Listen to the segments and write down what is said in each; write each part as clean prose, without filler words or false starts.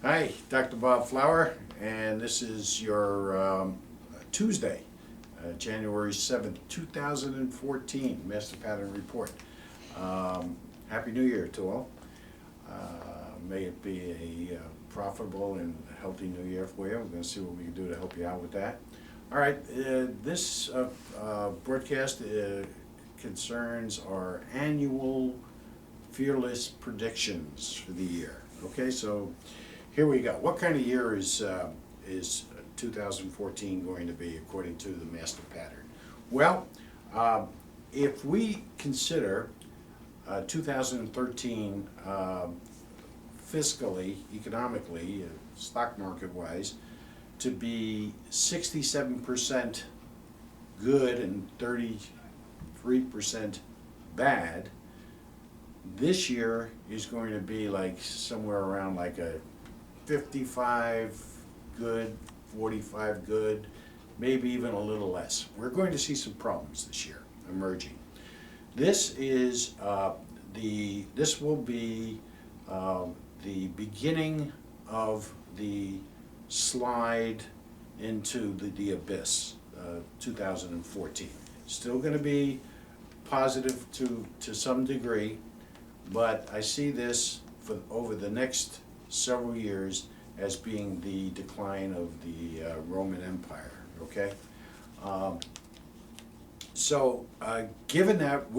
Hi, Dr. Bob Flower, and this is your Tuesday, January 7th, 2014 Master Pattern Report. Happy New Year to all. May it be a profitable and healthy new year for you. We're going to see what we can do to help you out with that. All right, this broadcast concerns our annual fearless predictions for the year. Okay, so here we go. What kind of year is 2014 going to be according to the master pattern? Well, if we consider 2013 fiscally, economically, stock market wise, to be 67% good and 33% bad, this year is going to be like somewhere around like a 55 good, 45 good, maybe even a little less. We're going to see some problems this year emerging. This is this will be the beginning of the slide into the abyss, 2014. Still going to be positive to some degree, but I see this for over the next several years as being the decline of the Roman Empire. Okay, given that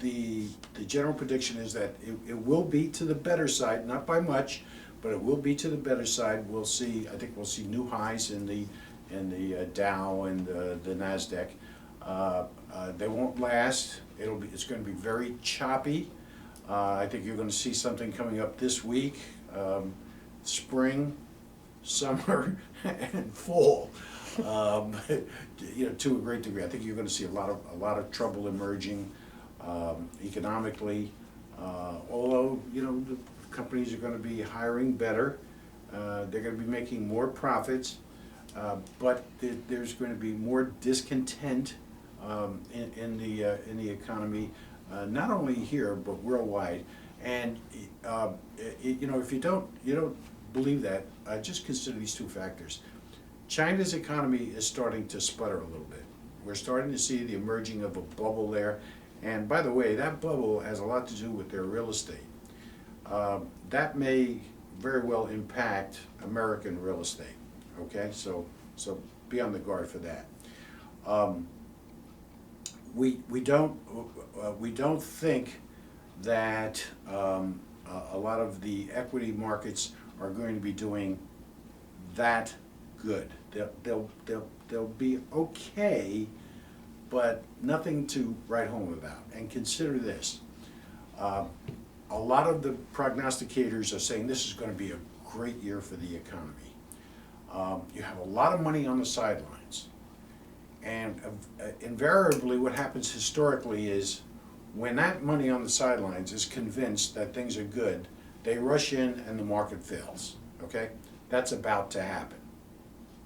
the general prediction is that it will be to the better side, not by much, but it will be to the better side. We'll see. I think we'll see new highs in the Dow and the Nasdaq. They won't last. It's going to be very choppy. I think you're going to see something coming up this week, spring, summer, and fall. To a great degree. I think you're going to see a lot of trouble emerging economically. Although the companies are going to be hiring better, they're going to be making more profits, but there's going to be more discontent in the economy, not only here but worldwide. And if you don't believe that, just consider these two factors. China's economy is starting to sputter a little bit. We're starting to see the emerging of a bubble there. And by the way, that bubble has a lot to do with their real estate. That may very well impact American real estate. Okay, so be on the guard for that. We don't think that a lot of the equity markets are going to be doing that good. They'll be okay, but nothing to write home about. And consider this: a lot of the prognosticators are saying this is going to be a great year for the economy. You have a lot of money on the sidelines, and invariably what happens historically is when that money on the sidelines is convinced that things are good, they rush in and the market fails. Okay? That's about to happen.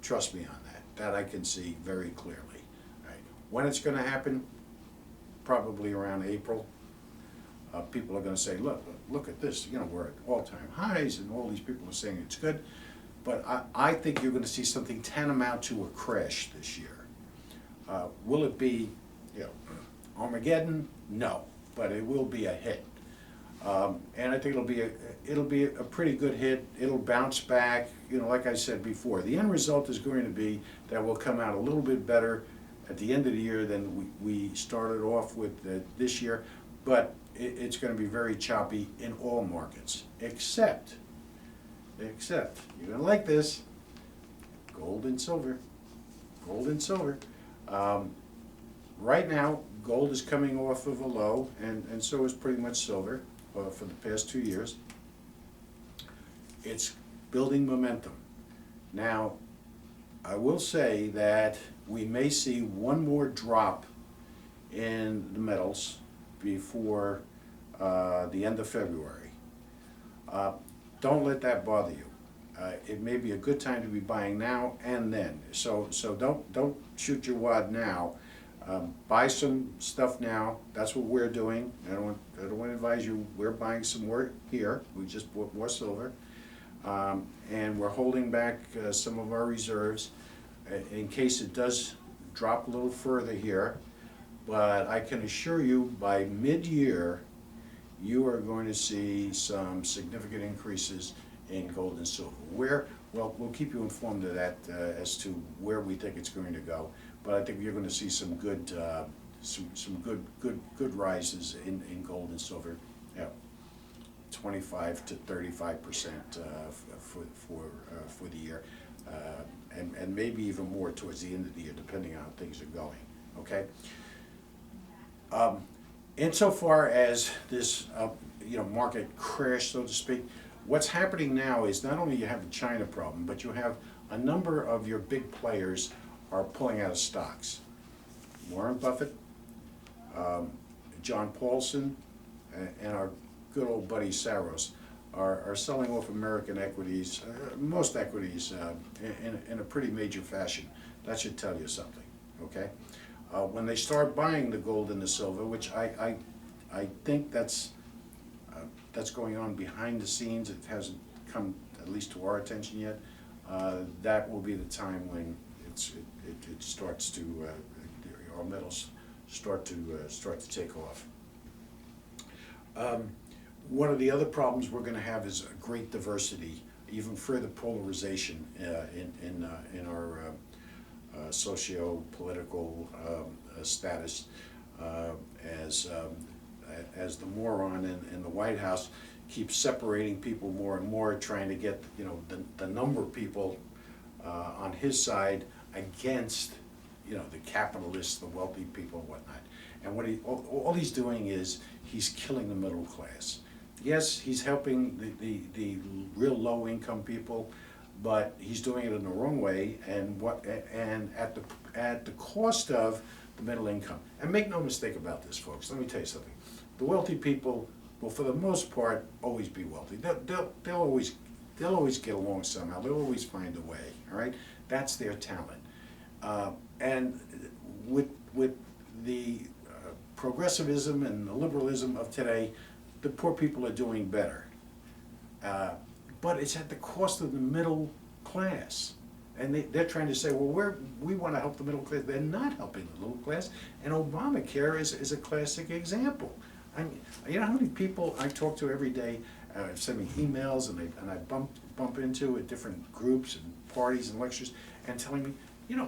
Trust me on that. That I can see very clearly. Right? When it's going to happen, probably around April. People are going to say, look at this. We're at all-time highs, and all these people are saying it's good. But I think you're going to see something tantamount to a crash this year. Will it be, Armageddon? No, but it will be a hit. And I think it'll be a pretty good hit. It'll bounce back. Like I said before, the end result is going to be that we'll come out a little bit better at the end of the year than we started off with this year. But it's going to be very choppy in all markets, except you're going to like this: gold and silver. Gold and silver. Right now, gold is coming off of a low, and so is pretty much silver for the past 2 years. It's building momentum. Now, I will say that we may see one more drop in the metals before the end of February. Don't let that bother you. It may be a good time to be buying now and then. So don't shoot your wad now. Buy some stuff now. That's what we're doing. I don't want to advise you. We're buying some more here. We just bought more silver. And we're holding back some of our reserves in case it does drop a little further here. But I can assure you, by mid-year, you are going to see some significant increases in gold and silver. Where? Well, we'll keep you informed of that as to where we think it's going to go. But I think you're going to see some good, good rises in gold and silver. Yeah, 25 to 35% for the year, and maybe even more towards the end of the year, depending on how things are going. Okay. Insofar as this, market crash, so to speak, what's happening now is not only you have the China problem, but you have a number of your big players are pulling out of stocks. Warren Buffett, John Paulson, and our good old buddy Saros are selling off American equities, most equities, in a pretty major fashion. That should tell you something, okay? When they start buying the gold and the silver, which I think that's going on behind the scenes, it hasn't come at least to our attention yet, that will be the time when it starts to, our metals start to take off. One of the other problems we're going to have is a great diversity, even further polarization in our socio-political status, as the moron in the White House keeps separating people more and more, trying to get the number of people on his side against the capitalists, the wealthy people, and whatnot. And all he's doing is he's killing the middle class. Yes, he's helping the real low income people, but he's doing it in the wrong way, and at the cost of the middle income. And make no mistake about this, folks. Let me tell you something. The wealthy people will, for the most part, always be wealthy. They'll always get along somehow. They'll always find a way. All right, that's their talent. And with the progressivism and the liberalism of today, the poor people are doing better. But it's at the cost of the middle class. And they're trying to say, well, we want to help the middle class. They're not helping the middle class. And Obamacare is a classic example. I mean, you know how many people I talk to every day, send me emails, and I bump into at different groups and parties and lectures, and telling me,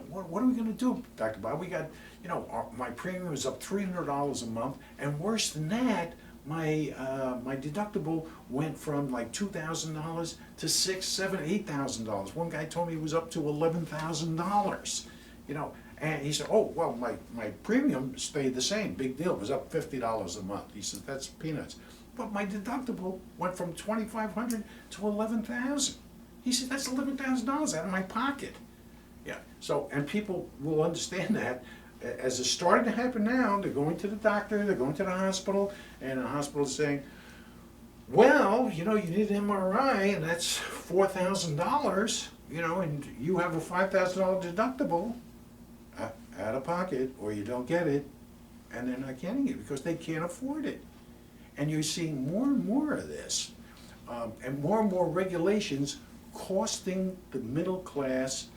what are we going to do, Dr. Bob? We got, my premium is up $300 a month, and worse than that, my deductible went from like $2,000 to $6,000, $7,000, $8,000. One guy told me it was up to $11,000. And he said, "Oh, well, my premium stayed the same. Big deal. It was up $50 a month." He said, "That's peanuts." But my deductible went from $2,500 to $11,000. He said, "That's $11,000 out of my pocket." Yeah. So, and people will understand that. As it's starting to happen now, they're going to the doctor, they're going to the hospital, and the hospital is saying, well, you need an MRI, and that's $4,000, and you have a $5,000 deductible out of pocket, or you don't get it, and they're not getting it because they can't afford it. And you're seeing more and more of this, and more regulations costing the middle class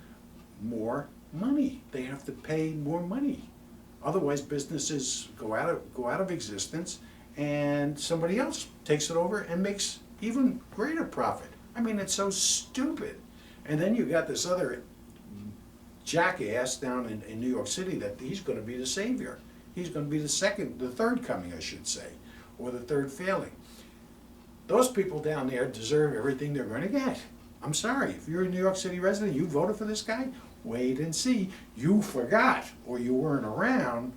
more money. They have to pay more money. Otherwise, businesses go out of existence, and somebody else takes it over and makes even greater profit. I mean, it's so stupid. And then you got this other jackass down in New York City that he's going to be the savior. He's going to be the third coming, I should say, or the third failing. Those people down there deserve everything they're going to get. I'm sorry, if you're a New York City resident, you voted for this guy, wait and see. You forgot, or you weren't around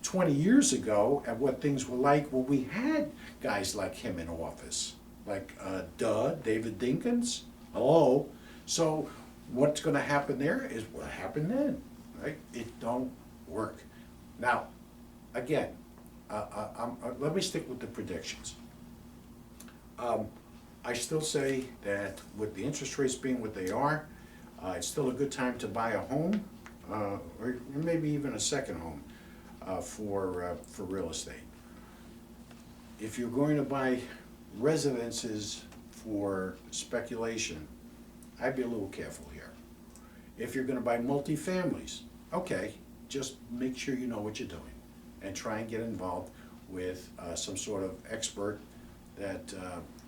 20 years ago at what things were like when we had guys like him in office. Like, David Dinkins, hello. So what's going to happen there is what happened then, right? It don't work. Now, again, let me stick with the predictions. I still say that with the interest rates being what they are, it's still a good time to buy a home, or maybe even a second home for real estate. If you're going to buy residences for speculation, I'd be a little careful here. If you're gonna buy multifamilies, okay, just make sure you know what you're doing and try and get involved with some sort of expert that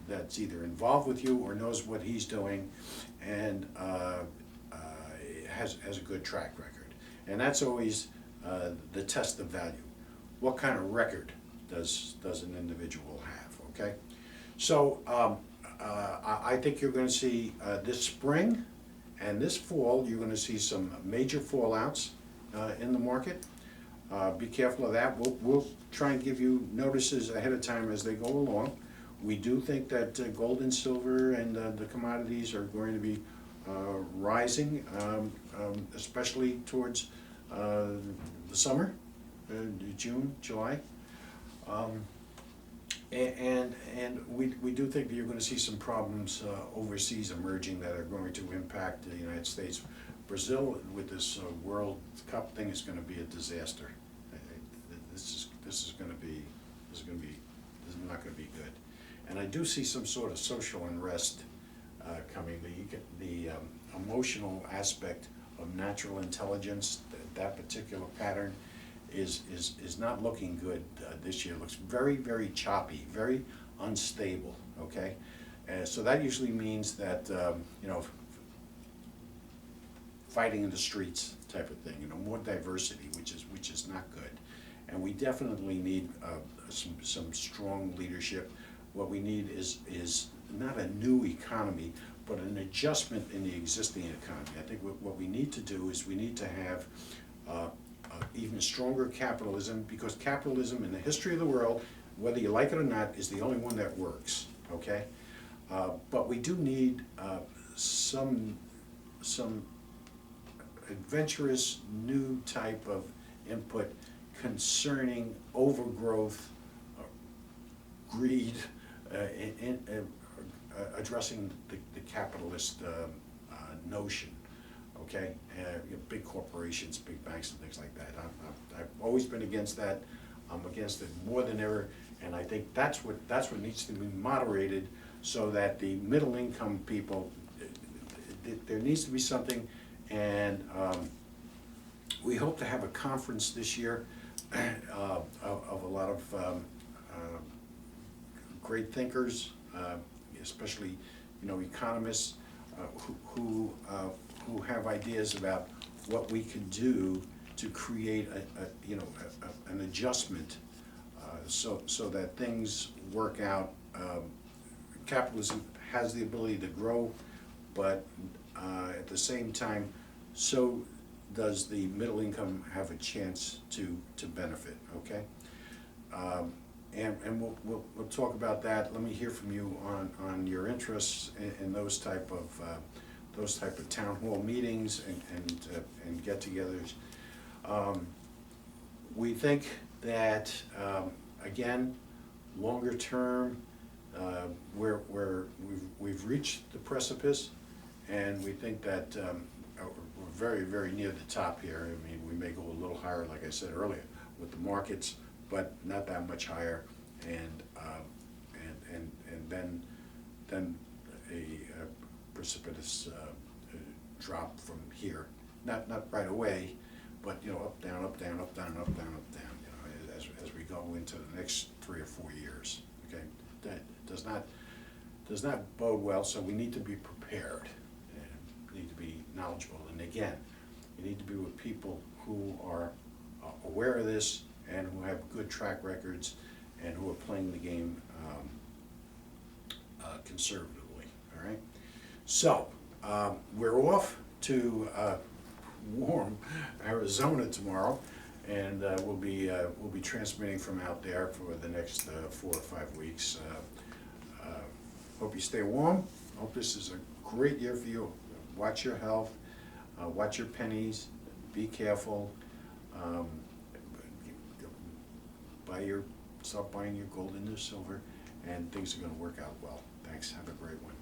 that's either involved with you or knows what he's doing and has a good track record. And that's always the test of value. What kind of record does an individual have, okay? So I think you're gonna see this spring and this fall, you're gonna see some major fallouts in the market. Be careful of that. We'll try and give you notices ahead of time as they go along. We do think that gold and silver and the commodities are going to be rising, especially towards the summer, June, July. And we do think that you're going to see some problems overseas emerging that are going to impact the United States. Brazil with this World Cup thing is going to be a disaster. This is not going to be good. And I do see some sort of social unrest coming. The emotional aspect of natural intelligence, that particular pattern, is not looking good this year. It looks very, very choppy, very unstable. Okay, so that usually means that you know, fighting in the streets type of thing. You know, more diversity, which is not good. And we definitely need some strong leadership. What we need is not a new economy, but an adjustment in the existing economy. I think what we need to do is we need to have even stronger capitalism, because capitalism in the history of the world, whether you like it or not, is the only one that works, okay? But we do need some adventurous new type of input concerning overgrowth, greed, addressing the capitalist notion, okay? You know, big corporations, big banks and things like that. I've always been against that. I'm against it more than ever, and I think that's what needs to be moderated so that the middle income people, there needs to be something, and we hope to have a conference this year of a lot of great thinkers, especially, you know, economists who have ideas about what we can do to create an adjustment so that things work out. Capitalism has the ability to grow, but at the same time, so does the middle income have a chance to benefit, okay? And we'll talk about that. Let me hear from you on your interests in those type of town hall meetings and get-togethers. We think that again, longer term, we've reached the precipice, and we think that we're very, very near the top here. I mean, we may go a little higher, like I said earlier, with the markets, but not that much higher, and then a precipitous drop from here. Not right away, but you know, up, down, up, down, up, down, up, down, up, down. You know, as we go into the next 3 or 4 years. Okay, that does not bode well. So we need to be prepared and need to be knowledgeable. And again, you need to be with people who are aware of this and who have good track records and who are playing the game conservatively. All right. So we're off to warm Arizona tomorrow, and we'll be transmitting from out there for the next 4 or 5 weeks. Hope you stay warm. Hope this is a great year for you. Watch your health. Watch your pennies. Be careful. Start buying your gold and your silver, and things are going to work out well. Thanks. Have a great one.